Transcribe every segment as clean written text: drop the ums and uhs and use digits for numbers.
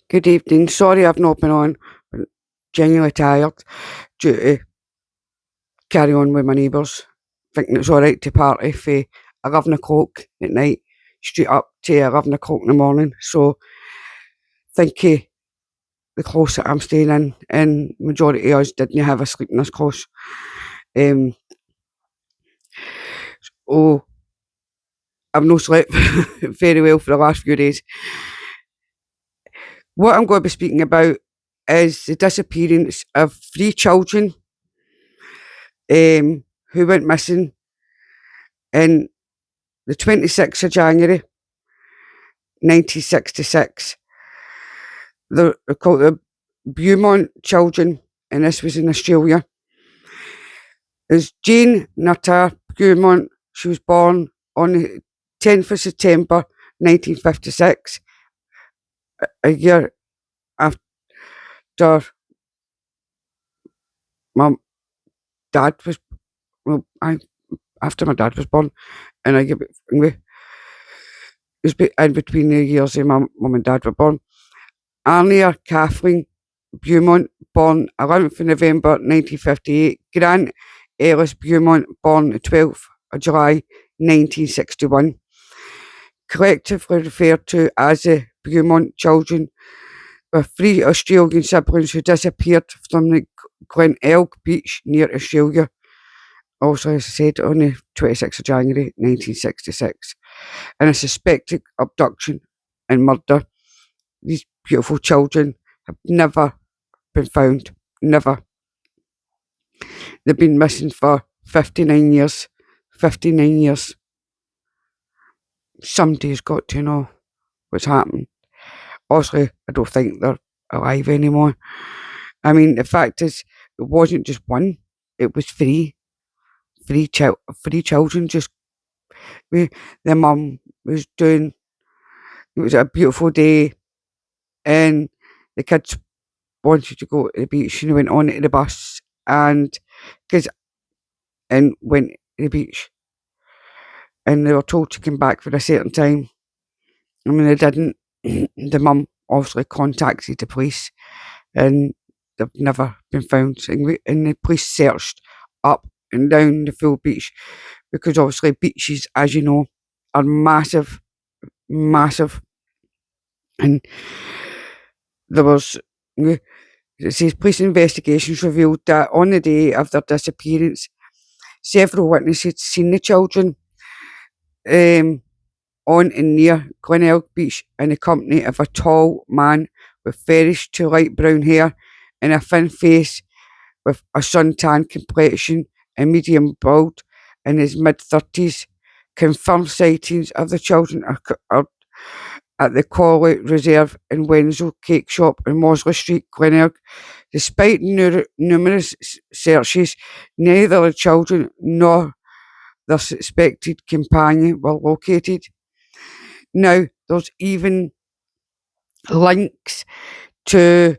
Good evening. Sorry I've not been on, but genuinely tired due to carry on with my neighbours, thinking it's alright to party for 11 o'clock at night, straight up to 11 o'clock in the morning. So, think of the close that I'm staying in, and majority of us didn't have a sleep in this close. Um, oh, I've no slept very well for the last few days. What I'm going to be speaking about is the disappearance of 3 children who went missing in the 26th of January 1966. They're called the Beaumont children, and this was in Australia. There's Jane Nutter Beaumont. She was born on the 10th of September 1956, a year after my dad was, well, after my dad was born, and it was in between the years that my mum and dad were born. Arnia Kathleen Beaumont, born 11th of November 1958. Grant Ellis Beaumont, born the 12th of July 1961. Collectively referred to as the Beaumont children, were 3 Australian siblings who disappeared from the Glenelg beach near Australia. Also, as I said, on the 26th of January 1966. In a suspected abduction and murder, these beautiful children have never been found. Never. They've been missing for 59 years. 59 years. Somebody's got to know what's happened. Obviously, I don't think they're alive anymore. I mean, the fact is, it wasn't just one, it was three. Three children just. Their mum was doing. It was a beautiful day, and the kids wanted to go to the beach, and they went on to the bus, and went to the beach, and they were told to come back for a certain time. I mean, they didn't. The mum obviously contacted the police, and they've never been found. And the police searched up and down the full beach, because obviously beaches, as you know, are massive, massive. And there was, it says police investigations revealed that on the day of their disappearance, several witnesses had seen the children on and near Glenelg Beach in the company of a tall man with fairish to light brown hair and a thin face with a suntan complexion and medium build in his mid-30s. Confirmed sightings of the children are at the Corley Reserve and Wenzel Cake Shop in Mosley Street, Glenelg. Despite numerous searches, neither the children nor their suspected companion were located. Now, there's even links to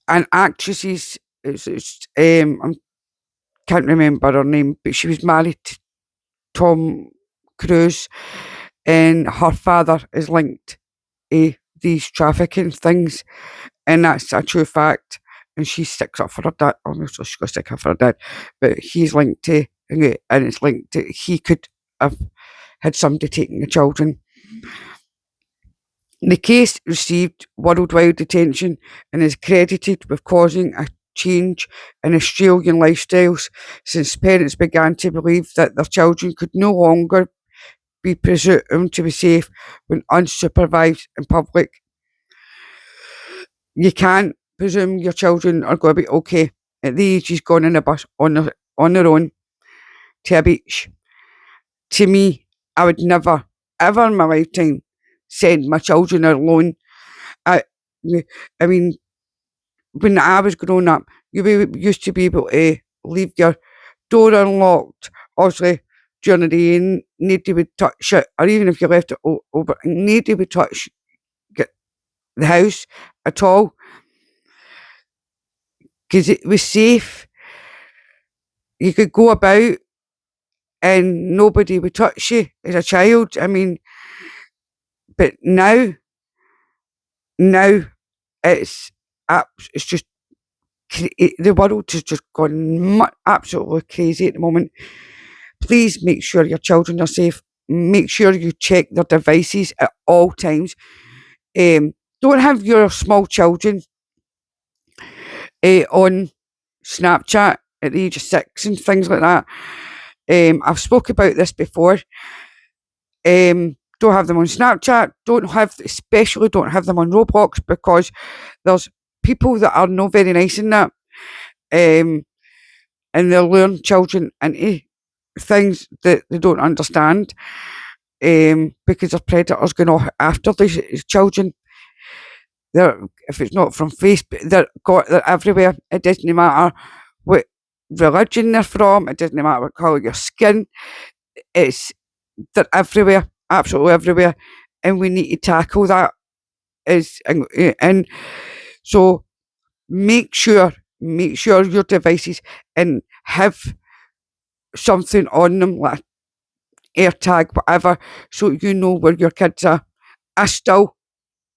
an actress's, I can't remember her name, but she was married to Tom Cruise, and her father is linked to these trafficking things, and that's a true fact. And she sticks up for her dad. Obviously, she's going to stick up for her dad, but he's linked to, and it's linked to, he could have had somebody taking the children. The case received worldwide attention and is credited with causing a change in Australian lifestyles, since parents began to believe that their children could no longer be presumed to be safe when unsupervised in public. You can't presume your children are going to be okay at the age he's gone in a bus on their own to a beach. To me, I would never, ever in my lifetime send my children alone. I, I mean, when I was growing up, you used to be able to leave your door unlocked. Obviously, during the day, nobody would touch it, or even if you left it over, nobody would touch the house at all, because it was safe. You could go about and nobody would touch you as a child. I mean, but now now it's just the world has just gone absolutely crazy at the moment. Please make sure your children are safe. Make sure you check their devices at all times. Um, don't have your small children on Snapchat at the age of 6 and things like that. I've spoke about this before. Don't have them on Snapchat. Especially don't have them on Roblox, because there's people that are not very nice in that. Um, and they'll learn children into things that they don't understand. Because of predators going off after these children. If it's not from Facebook, they're everywhere. It doesn't matter what religion they're from. It doesn't matter what colour your skin. It's They're everywhere, absolutely everywhere, and we need to tackle that. And so make sure your devices and have something on them like AirTag, whatever, so you know where your kids are. I still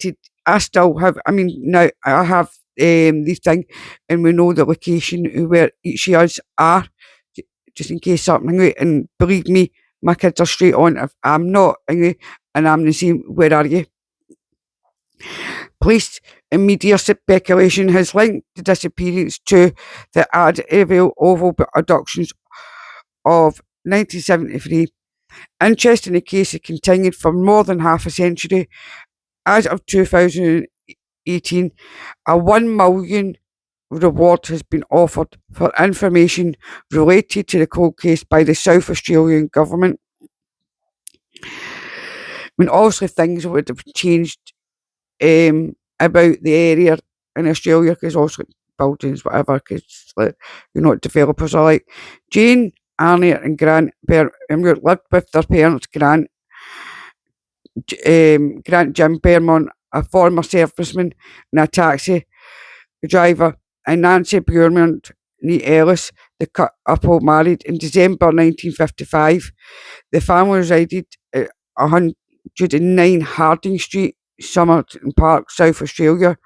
to I still have. I mean, now I have these things, and we know the location of where each of us are, just in case something. And believe me, my kids are straight on. If I'm not, and I'm the same, where are you? Police and media speculation has linked the disappearance to the Adderville Oval abductions of 1973. Interest in the case has continued for more than half a century. As of 2018, a 1 million reward has been offered for information related to the cold case by the South Australian government. I mean, obviously things would have changed about the area in Australia, because also buildings, whatever, because developers are like. Jane, Arnie, and Grant lived with their parents, Grant Jim Beaumont, a former serviceman and a taxi driver, and Nancy Beaumont Nee Ellis. The couple married in December 1955. The family resided at 109 Harding Street, Somerton Park, South Australia,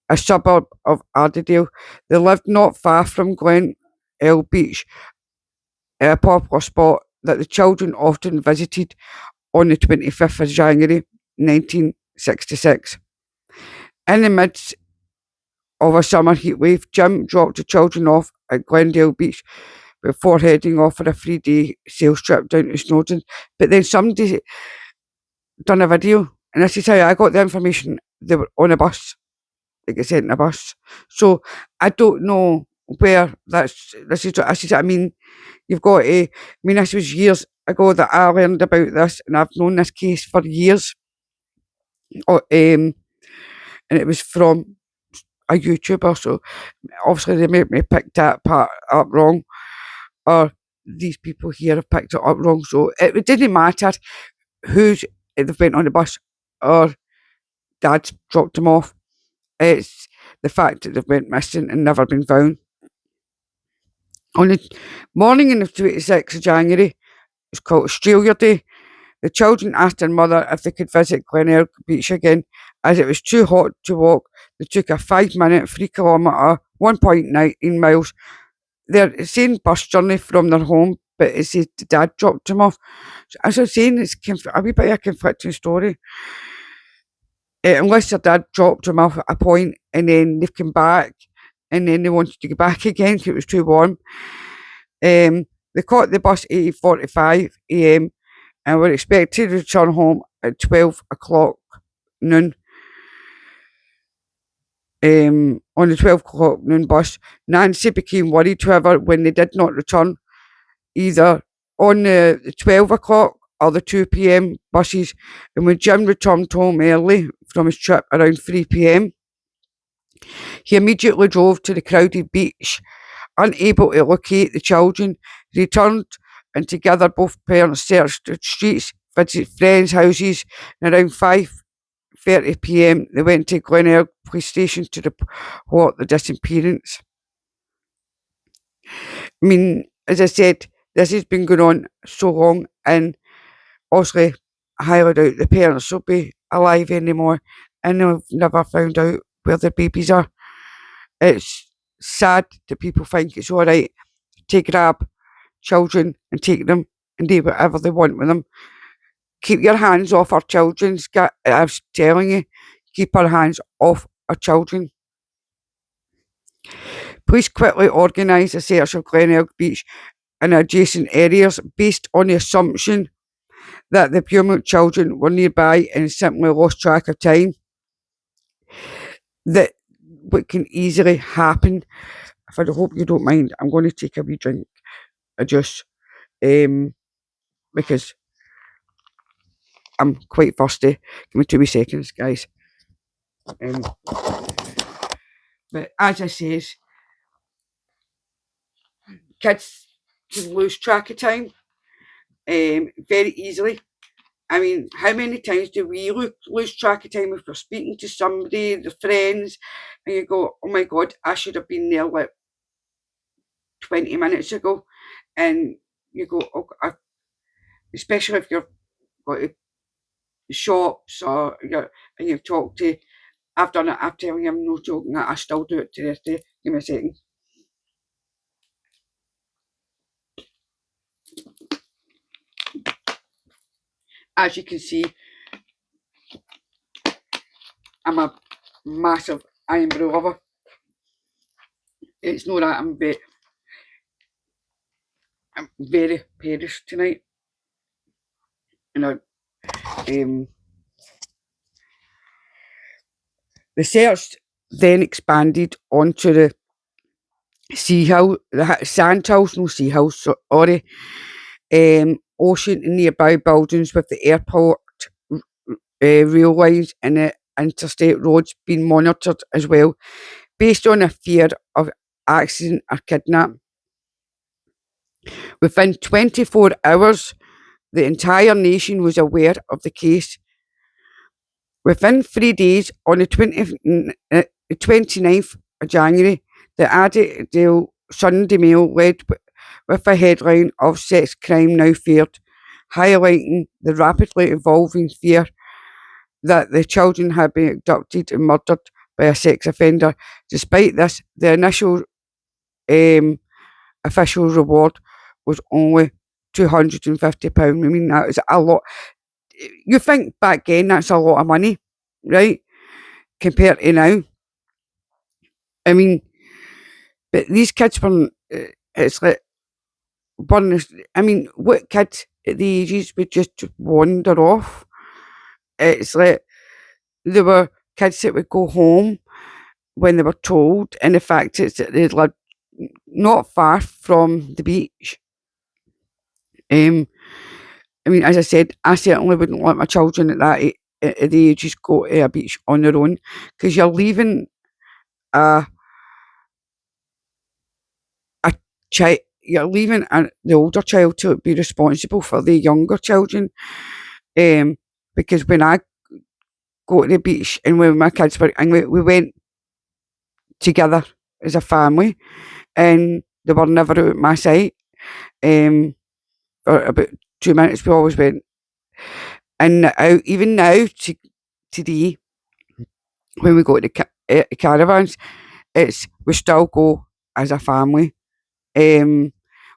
a suburb of Adderville. They lived not far from Glen Beach, a popular spot that the children often visited on the 25th of January 1966. In the midst of a summer heatwave, Jim dropped the children off at Glendale Beach before heading off for a 3-day sales trip down to Snowdon. But then somebody done a video, and this is how I got the information. They were on a bus. They get sent in a bus. So I don't know where this is. I mean, you've got to. I mean, this was years ago that I learned about this, and I've known this case for years. And it was from a YouTuber. So obviously they made me pick that part up wrong, or these people here have picked it up wrong. So it didn't matter who's they went on the bus or dad's dropped them off. It's the fact that they've went missing and never been found. On the morning of the 26th of January, it's called Australia Day. The children asked their mother if they could visit Glenelg Beach again, as it was too hot to walk. They took a 5-minute, 3 kilometre, 1.9 miles. They're saying bus journey from their home, but it says the dad dropped them off. So, as I was saying, it's a wee bit of a conflicting story. Unless their dad dropped them off at a point and then they've come back and then they wanted to go back again because it was too warm. They caught the bus at 8:45 a.m. and were expected to return home at 12 o'clock noon. On the 12 o'clock noon bus, Nancy became worried, however, when they did not return, either on the 12 o'clock or the 2 p.m. buses. And when Jim returned home early from his trip around 3 p.m., he immediately drove to the crowded beach. Unable to locate the children, he returned, and together both parents searched the streets, visited friends' houses, and around 5:30 p.m. they went to Glenelg Police Station to report the disappearance. I mean, as I said, this has been going on so long, and obviously I highly doubt the parents will be alive anymore. and they've never found out where their babies are. It's sad that people think it's alright to grab children and take them and do whatever they want with them. Keep your hands off our children. I'm telling you, keep our hands off our children. Police quickly organised a search of Glenelg Beach and adjacent areas based on the assumption that the Beaumont children were nearby and simply lost track of time. That what can easily happen. If I hope you don't mind, I'm going to take a wee drink of juice, because I'm quite thirsty. Give me 2 wee seconds, guys. But as I says, kids can lose track of time very easily. I mean, how many times do we lose track of time if we're speaking to somebody, the friends, and you go, oh my God, I should have been there like 20 minutes ago. And you go, oh, especially if you've got to shops or and you've talked to, I've done it, I'm telling you, I'm no joking, I still do it to this day. Give me a second. As you can see, I'm a massive Iron Brew lover. It's not that I'm very perished tonight. And the search then expanded onto the sea hill, the sand hills, no sea hills, sorry, ocean and nearby buildings with the airport rail lines and the interstate roads being monitored as well, based on a fear of accident or kidnap. Within 24 hours, the entire nation was aware of the case. Within 3 days, on the 29th of January, the Adelaide Sunday Mail led with a headline of "Sex Crime Now Feared," highlighting the rapidly evolving fear that the children had been abducted and murdered by a sex offender. Despite this, the initial official reward was only £250. I mean, that is a lot. You think back then that's a lot of money, right? Compared to now. I mean, but these kids were, it's like, I mean, what kids at the ages would just wander off? It's like, there were kids that would go home when they were told, and the fact is that they lived not far from the beach. I mean, as I said, I certainly wouldn't let my children at the ages go to a beach on their own, because you're leaving a child, you're leaving the older child to be responsible for the younger children. Because when I go to the beach and when my kids were, and we went together as a family, and they were never out of my sight. For about 2 minutes, we always went in and out. Even now, today, when we go to the caravans, we still go as a family.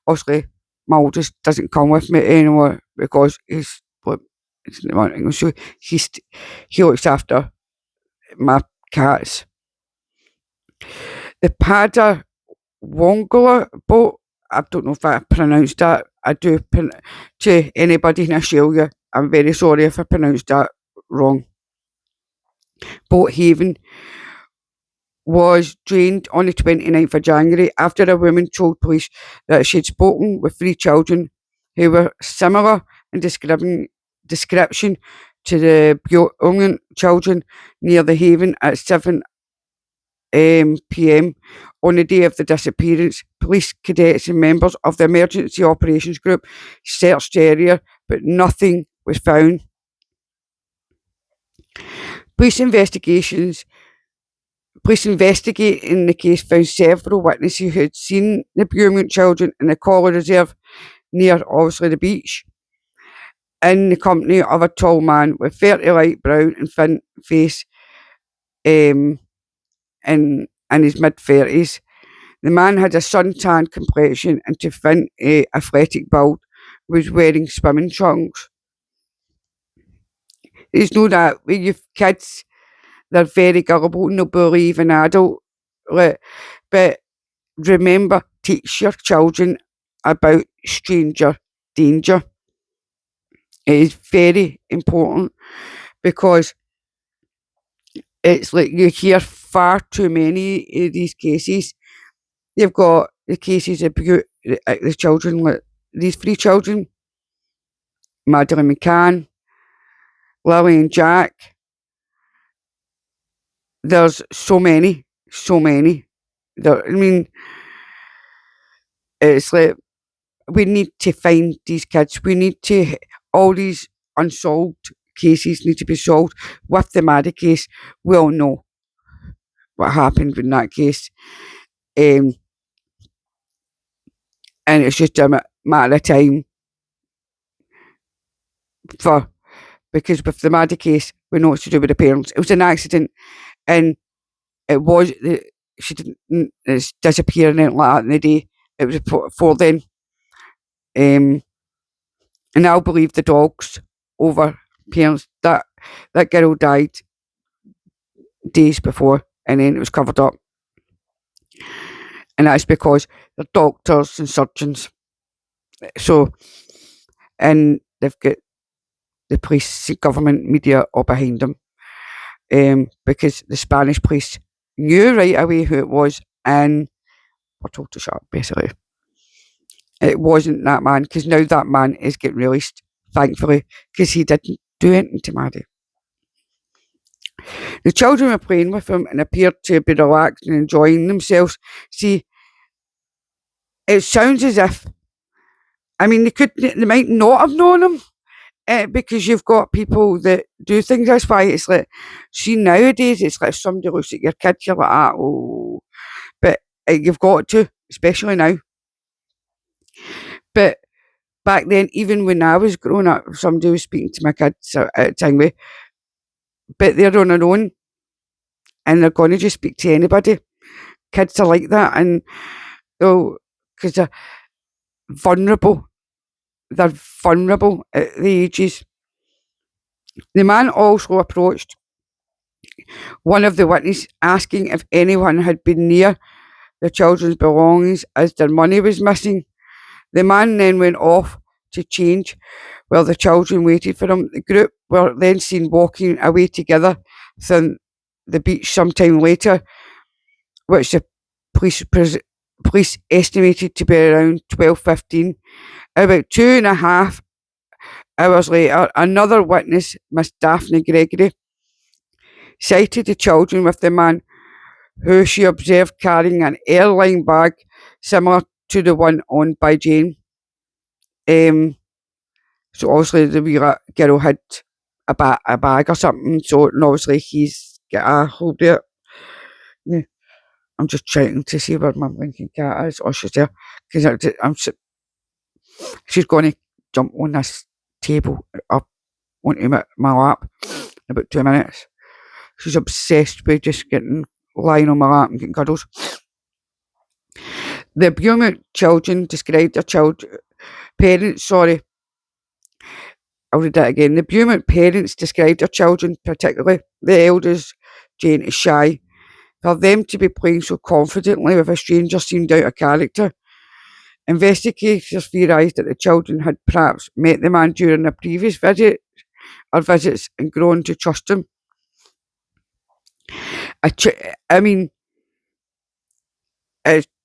Obviously, my oldest doesn't come with me anymore because he's so he looks after my cats. The Pada Wongala boat, I don't know if I pronounced that. I do, to anybody in Australia, I'm very sorry if I pronounced that wrong. Boat Haven was drained on the 29th of January after a woman told police that she had spoken with 3 children who were similar in description to the Beaumont children near the haven at 7 p.m. on the day of the disappearance. Police cadets and members of the emergency operations group searched the area, but nothing was found. Police investigating the case found several witnesses who had seen the Beaumont children in the Collar Reserve near, obviously, the beach, in the company of a tall man with fairly light brown and thin face. in his mid-30s. The man had a suntan complexion and to thin, athletic build, was wearing swimming trunks. There's no that when you've kids, they're very gullible and they'll believe an adult. Like, but remember, teach your children about stranger danger. It is very important because it's like you hear far too many of these cases. You've got the cases of the children, like these 3 children, Madeline McCann, Lily and Jack. There's so many. I mean, it's like we need to find these kids. We need to, all these unsolved cases need to be solved. With the Maddie case, we all know what happened in that case. And it's just a matter of time because with the Maddie case, we know it's to do with the parents. It was an accident, and she didn't disappear and anything like that in the day. It was before then. And I'll believe the dogs over parents. That girl died days before, and then it was covered up. And that's because they're doctors and surgeons. So, and they've got the police, government, media all behind them. Because the Spanish police knew right away who it was and were told to shut up, basically. It wasn't that man, because now that man is getting released, thankfully, because he didn't do anything to Maddie. The children were playing with him and appeared to be relaxed and enjoying themselves. See, it sounds as if, I mean, they might not have known him, because you've got people that do things. That's why it's like, see, nowadays, it's like if somebody looks at your kid, you're like, oh, but you've got to, especially now. But back then, even when I was growing up, somebody was speaking to my kids at Tingway, but they're on their own and they're going to just speak to anybody. Kids are like that, and because they're vulnerable. They're vulnerable at the ages. The man also approached one of the witnesses, asking if anyone had been near the children's belongings as their money was missing. The man then went off to change while the children waited for him. The group were then seen walking away together from the beach sometime later, which the police estimated to be around 12:15. About 2.5 hours later, another witness, Miss Daphne Gregory, sighted the children with the man, who she observed carrying an airline bag similar to the one owned by Jane. So obviously the wee girl had a bag or something, so obviously he's got a hold of it. Yeah. I'm just trying to see where my blinking cat is. Oh, she's there. Because she's going to jump on this table up onto my lap in about 2 minutes. She's obsessed with just lying on my lap and getting cuddles. The Beaumont children described their parents, I'll read that again. The Beaumont parents described their children, particularly the eldest, Jane, as shy. For them to be playing so confidently with a stranger seemed out of character. Investigators theorised that the children had perhaps met the man during a previous visit or visits and grown to trust him. I mean,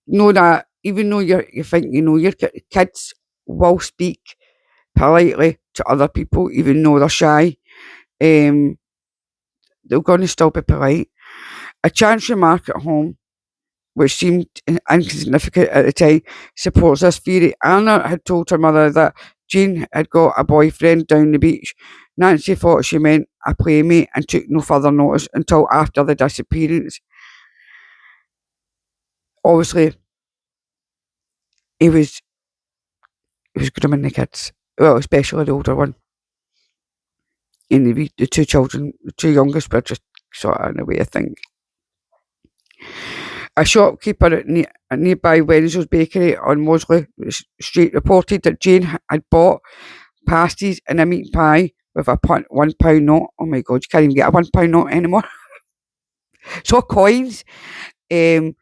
know that even though you think you know your kids will speak politely to other people, even though they're shy. They're going to still be polite. A chance remark at home, which seemed insignificant at the time, supports this theory. Anna had told her mother that Jean had got a boyfriend down the beach. Nancy thought she meant a playmate and took no further notice until after the disappearance. Obviously, he was grooming the kids. Well, especially the older one. And the 2 children, the 2 youngest were just sort of in a way of thing. A shopkeeper at nearby Wenzel's Bakery on Mosley Street reported that Jane had bought pasties and a meat pie with a £1 note. Oh my God, you can't even get a £1 note anymore. It's all coins. Um,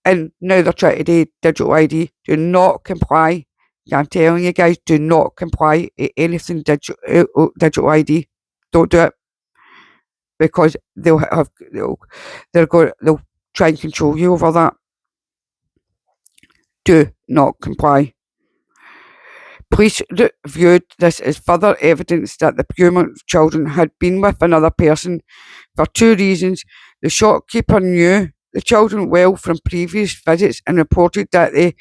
and now they're trying to do digital ID. Do not comply. I'm telling you guys, do not comply to anything digital ID. Don't do it, because they'll try and control you over that. Do not comply. Police viewed this as further evidence that the Beaumont children had been with another person for two reasons. The shopkeeper knew the children well from previous visits and reported that they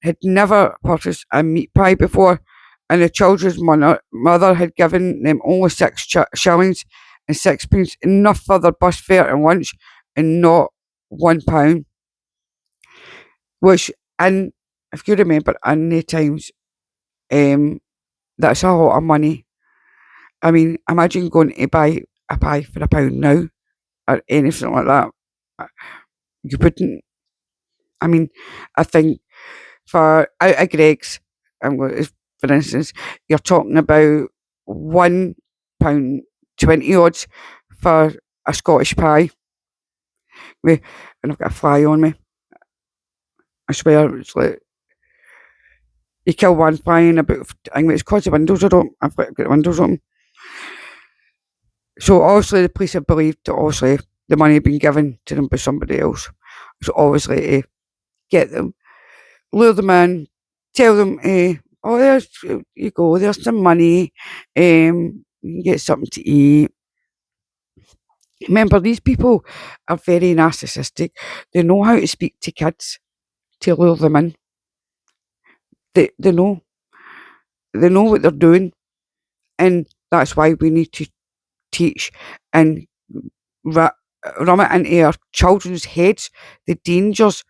had never purchased a meat pie before, and the children's mother had given them only 6 shillings and sixpence, enough for their bus fare and lunch, and not £1. Which, and if you remember, in the times, that's a lot of money. I mean, imagine going to buy a pie for £1 now, or anything like that. You wouldn't. I mean, I think for out of Greg's, for instance, you're talking about £1.20 odds for a Scottish pie. And I've got a fly on me. I swear, it's like you kill one fly in about. I think it's because the windows are open. I've got the windows open. So obviously the police have believed that obviously the money had been given to them by somebody else. So obviously to get them, lure them in, tell them, oh, there's you go, there's some money, you can get something to eat. Remember, these people are very narcissistic. They know how to speak to kids to lure them in. They know what they're doing, and that's why we need to teach and ram it into our children's heads the dangers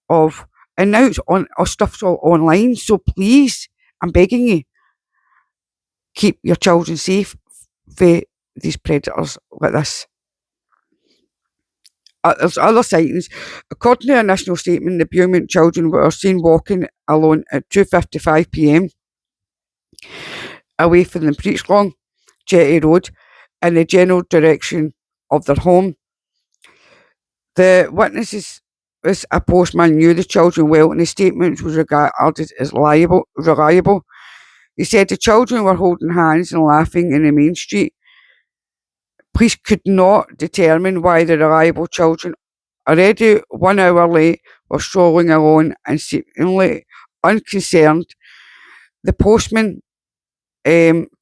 of. And now it's on, our stuff's all online. So please, I'm begging you, keep your children safe for these predators like this. There's other sightings. According to a national statement, the Beaumont children were seen walking alone at 2:55 p.m. away from the Preechlong Jetty Road in the general direction of their home. The witnesses, as a postman, knew the children well, and his statement was regarded as reliable. He said the children were holding hands and laughing in the main street. Police could not determine why the reliable children, already 1 hour late, were strolling alone and seemingly unconcerned. The postman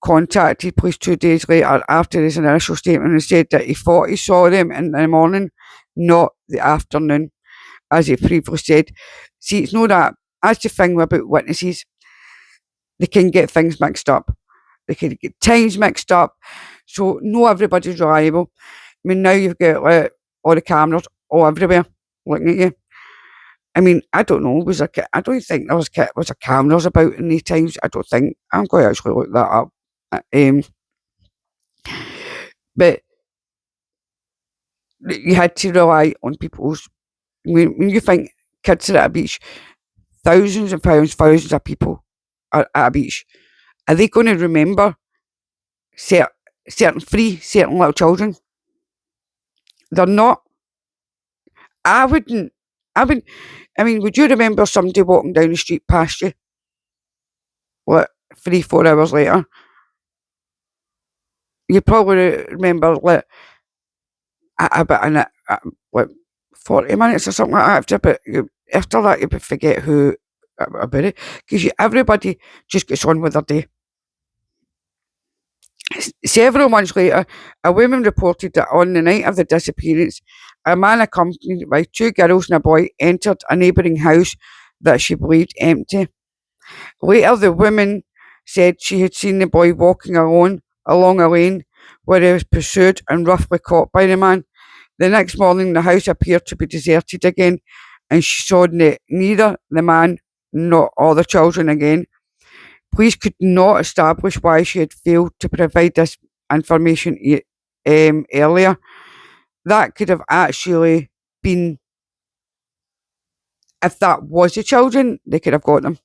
contacted police 2 days later after his initial statement and said that he thought he saw them in the morning, not the afternoon, as he previously said. See, it's not that. That's the thing about witnesses. They can get things mixed up. They can get times mixed up. So, not everybody's reliable. I mean, now you've got all the cameras all everywhere looking at you. I mean, I don't know. I don't think there was a cameras about in these times. I don't think. I'm going to actually look that up. But you had to rely on people's. When you think kids are at a beach, thousands and thousands of people are at a beach. Are they going to remember certain little children? They're not. I wouldn't. I mean, would you remember somebody walking down the street past you, what, 3-4 hours later? You probably remember like about what, 40 minutes or something like that. But after that, you would forget who about it, because everybody just gets on with their day. Several months later, a woman reported that on the night of the disappearance, a man accompanied by 2 girls and a boy entered a neighbouring house that she believed empty. Later, the woman said she had seen the boy walking alone along a lane where he was pursued and roughly caught by the man. The next morning, the house appeared to be deserted again, and she saw neither the man nor all the children again. Police could not establish why she had failed to provide this information earlier. that could have actually been, if that was the children, they could have got them.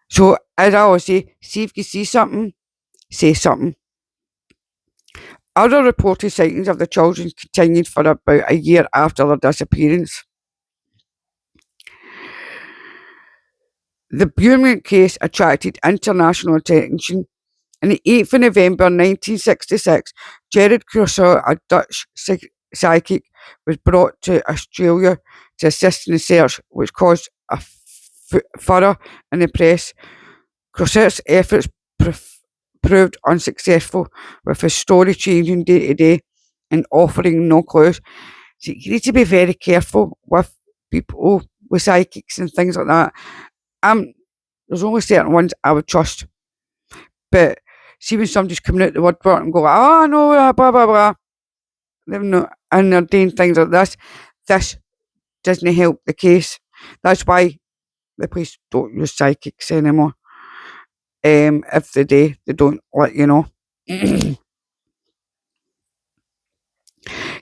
So, as I always say, see if you see something, say something. Other reported sightings of the children continued for about a year after their disappearance. The Beaumont case attracted international attention. On the 8th of November 1966, Gerard Crusher, a Dutch psychic, was brought to Australia to assist in the search, which caused a furore in the press. Crusher's efforts proved unsuccessful, with his story changing day to day and offering no clues. So you need to be very careful with people with psychics and things like that. There's only certain ones I would trust. But see when somebody's coming out the woodwork and go, oh no, blah blah blah. They're not, and they're doing things like this. This doesn't help the case. That's why the police don't use psychics anymore. If they do, they don't let you know.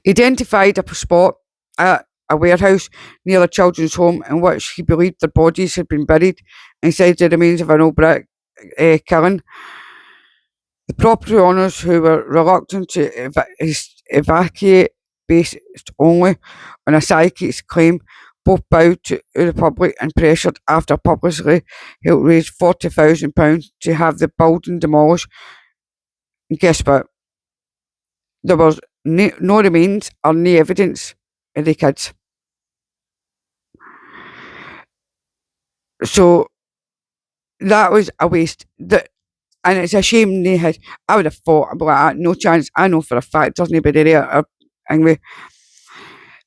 Identified a spot at a warehouse near the children's home in which he believed their bodies had been buried inside the remains of an old brick kiln. The property owners, who were reluctant to evacuate based only on a psychic's claim, both bowed to the public and pressured after publicly helped raise £40,000 to have the building demolished. And guess what? There was no remains or no evidence of the kids. So that was a waste. And it's a shame they had. I would have thought about that. No chance. I know for a fact there's nobody there. Anyway,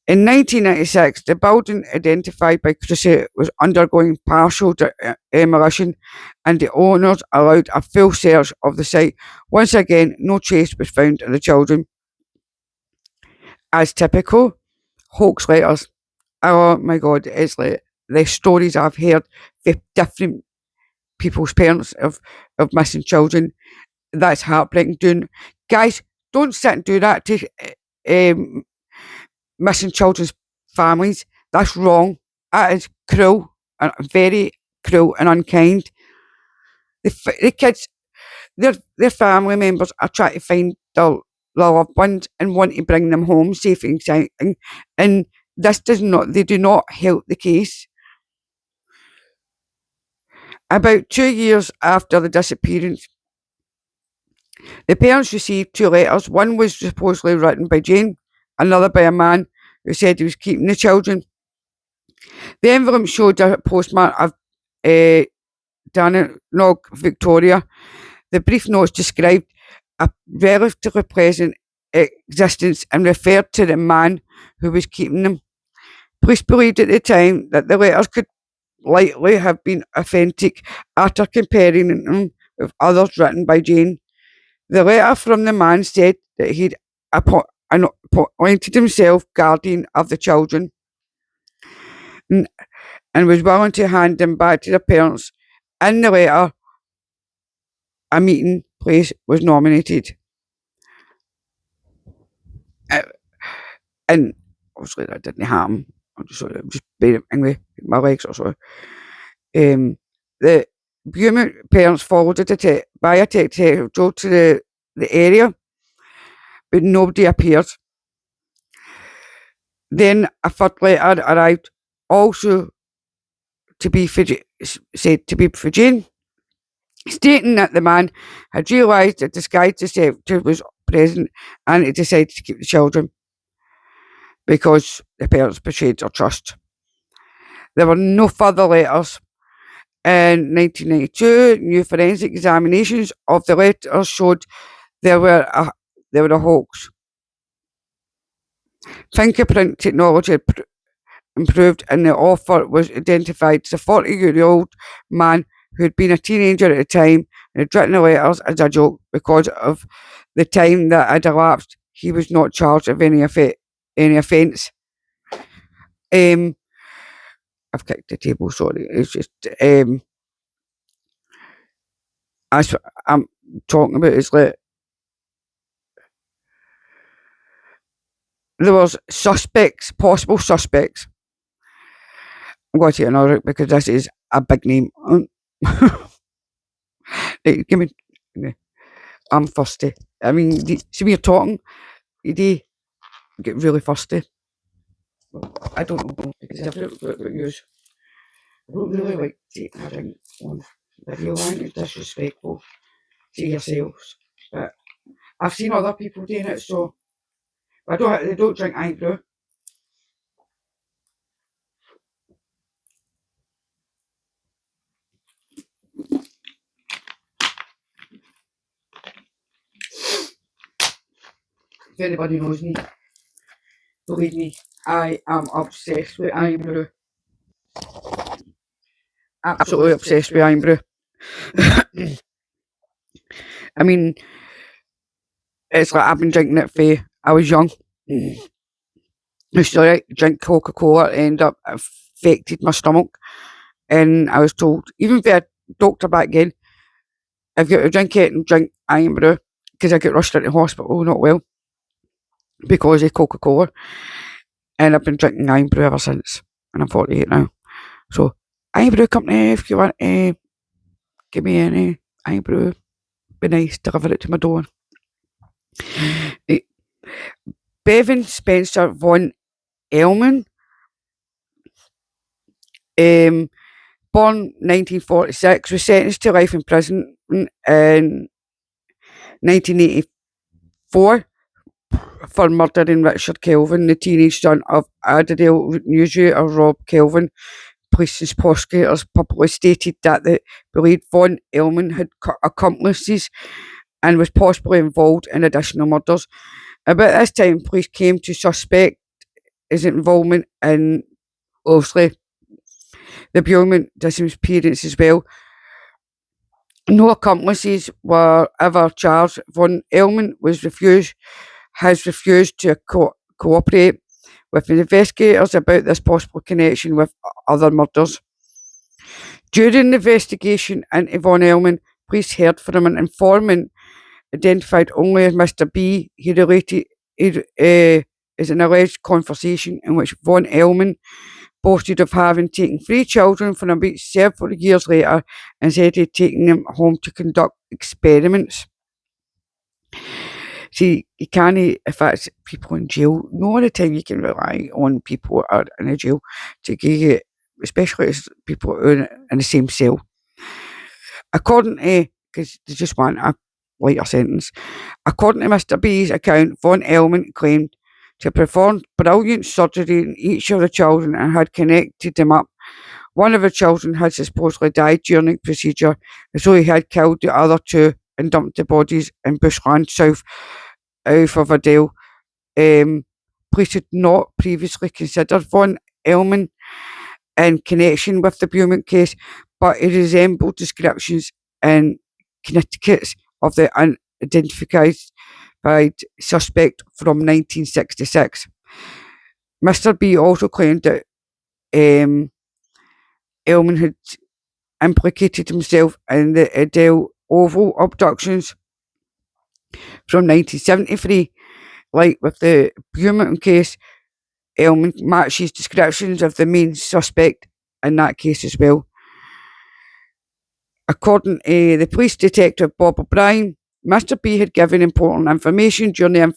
in 1996, the building identified by Crusade was undergoing partial demolition, and the owners allowed a full search of the site. Once again, no trace was found of the children. As typical, hoax letters. Oh my God, it's like the stories I've heard with different people's parents of missing children. That's heartbreaking. Guys, don't sit and do that to missing children's families. That's wrong. That is cruel and very cruel and unkind. The kids, their family members are trying to find their loved ones and want to bring them home safe and exciting. And this does not, they do not help the case. About 2 years after the disappearance, the parents received 2 letters. One was supposedly written by Jane, another by a man who said he was keeping the children. The envelope showed a postmark of Dandenong, Victoria. The brief notes described a relatively pleasant existence and referred to the man who was keeping them. Police believed at the time that the letters could likely have been authentic after comparing them with others written by Jane. The letter from the man said that he'd appointed himself guardian of the children and was willing to hand them back to their parents. In the letter, a meeting place was nominated. And obviously that didn't happen. I'm just being anyway, my legs are sore. The Beaumont parents followed it by a detective drove to the area, but nobody appeared. Then a third letter arrived, also said to be for Jane, stating that the man had realised that disguised deceptive was present and he decided to keep the children because the parents betrayed their trust. There were no further letters. In 1992, new forensic examinations of the letters showed they were a hoax. Fingerprint technology had improved, and the author was identified as a 40-year-old man who had been a teenager at the time and had written the letters as a joke. Because of the time that had elapsed, he was not charged of any offence. I've kicked the table, sorry. It's just as I'm talking about is like there was suspects, possible suspects. I'm going to take another route because this is a big name. Right, give me. I'm thirsty. I mean, see when you're talking, you do get really thirsty. Well, I don't know because I've looked at yours. I don't really like taking a drink on video. I think it's disrespectful to yourselves. But I've seen other people doing it, so they don't drink eyebrow. If anybody knows me, believe me, I am obsessed with eyebrow. Absolutely obsessed with eyebrow. I mean, it's like I've been drinking it for I was young. I used to drink Coca Cola, end up affected my stomach, and I was told, even by a doctor back then, if you got to drink it and drink iron brew, because I got rushed into hospital, not well, because of Coca Cola, and I've been drinking iron brew ever since, and I'm 48 now. So, iron brew company, if you want to give me any iron brew, be nice, deliver it to my door. Bevan Spencer von Elman, born 1946, was sentenced to life in prison in 1984 for murdering Richard Kelvin, the teenage son of Adelaide newsreader Rob Kelvin. Police's prosecutors publicly stated that they believed von Elman had accomplices and was possibly involved in additional murders. About this time, police came to suspect his involvement in, obviously, the beaumont disappearance as well. No accomplices were ever charged. Von Elman has refused to cooperate with investigators about this possible connection with other murders. During the investigation into Von Elman, police heard from an informant identified only as Mr. B. He related is an alleged conversation in which Von Elman boasted of having taken 3 children from a beach several years later and said he'd taken them home to conduct experiments. See, you can't, if it's people in jail, no other time you can rely on people who are in a jail to give you, especially as people who are in the same cell. According to, because they just want a lighter sentence, according to Mr. B's account, Von Elman claimed to perform brilliant surgery on each of the children and had connected them up. One of the children had supposedly died during the procedure, so he had killed the other 2 and dumped the bodies in bushland south of Adele. Police had not previously considered Von Elman in connection with the Beaumont case, but he resembled descriptions in Connecticut of the unidentified suspect from 1966. Mr. B also claimed that Elman had implicated himself in the Adele Oval abductions from 1973. Like with the Beaumont case, Elman matches descriptions of the main suspect in that case as well. According to the police detective Bob O'Brien, Mr. B had given important information during the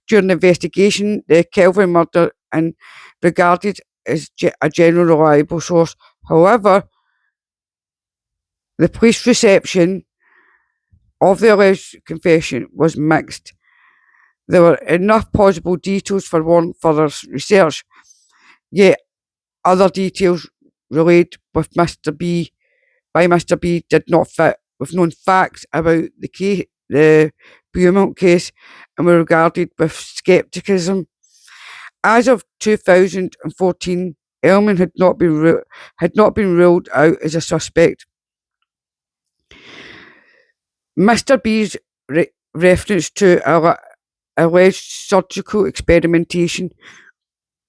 investigation, the Kelvin murder, and regarded as a general reliable source. However, the police reception of the alleged confession was mixed. There were enough possible details for one further research, yet other details relayed with Mr. B by Mr. B did not fit with known facts about the Beaumont case, and were regarded with scepticism. As of 2014, Elman had not been ruled out as a suspect. Mr. B's reference to alleged surgical experimentation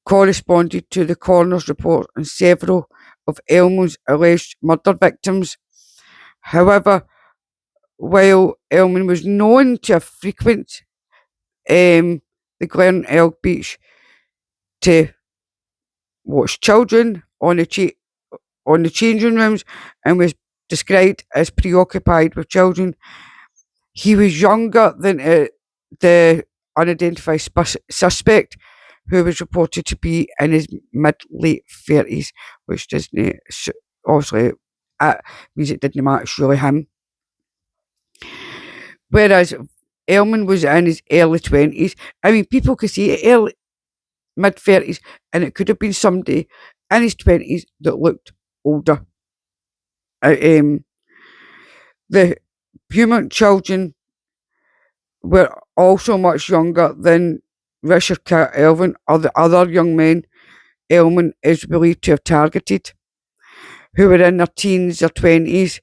corresponded to the coroner's report on several of Elman's alleged murder victims. However, while Elman was known to frequent the the Glen Elg Beach to watch children on the changing rooms and was described as preoccupied with children. He was younger than the unidentified suspect, who was reported to be in his mid late 30s, which doesn't obviously means it didn't matter, it's really him. Whereas Elman was in his early 20s. I mean, people could see early mid 30s, and it could have been somebody in his 20s that looked older. Um, the Beaumont children were also much younger than Richard Elvin or the other young men Elman is believed to have targeted, who were in their teens or 20s.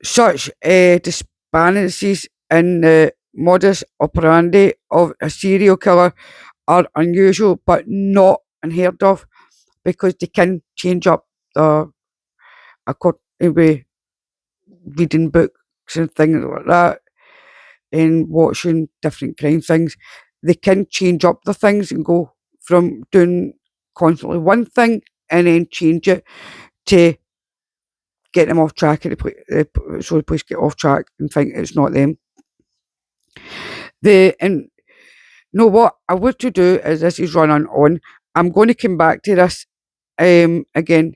Such disparities in the modus operandi of a serial killer are unusual but not unheard of, because they can change up according to reading books and things like that and watching different crime things. They can change up the things and go from doing constantly one thing and then change it to get them off track, so the police get off track and think it's not them. And know what I want to do is, this is running on. I'm going to come back to this again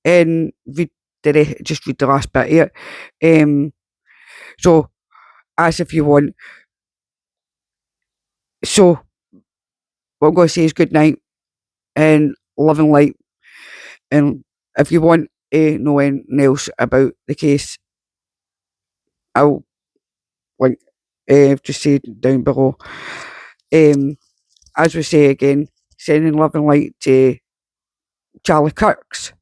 and just read the last bit here. So as if you want. So what I'm going to say is good night and love and light. And if you want to know anything else about the case, I'll link just say down below. As we say again, sending love and light to Charlie Kirk's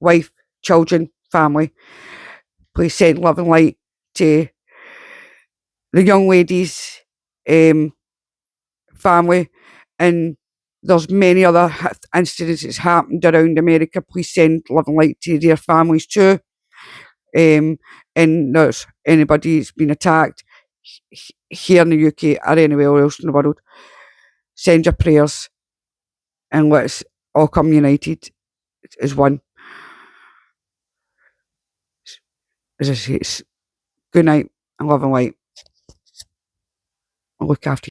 wife, children, family. Please send love and light to the young lady's family, and there's many other incidents happened around America. Please send love and light to their families too. And there's anybody's been attacked here in the UK or anywhere else in the world, send your prayers and let's all come united as one. As I say, it's good night and love and light. I'll look after you.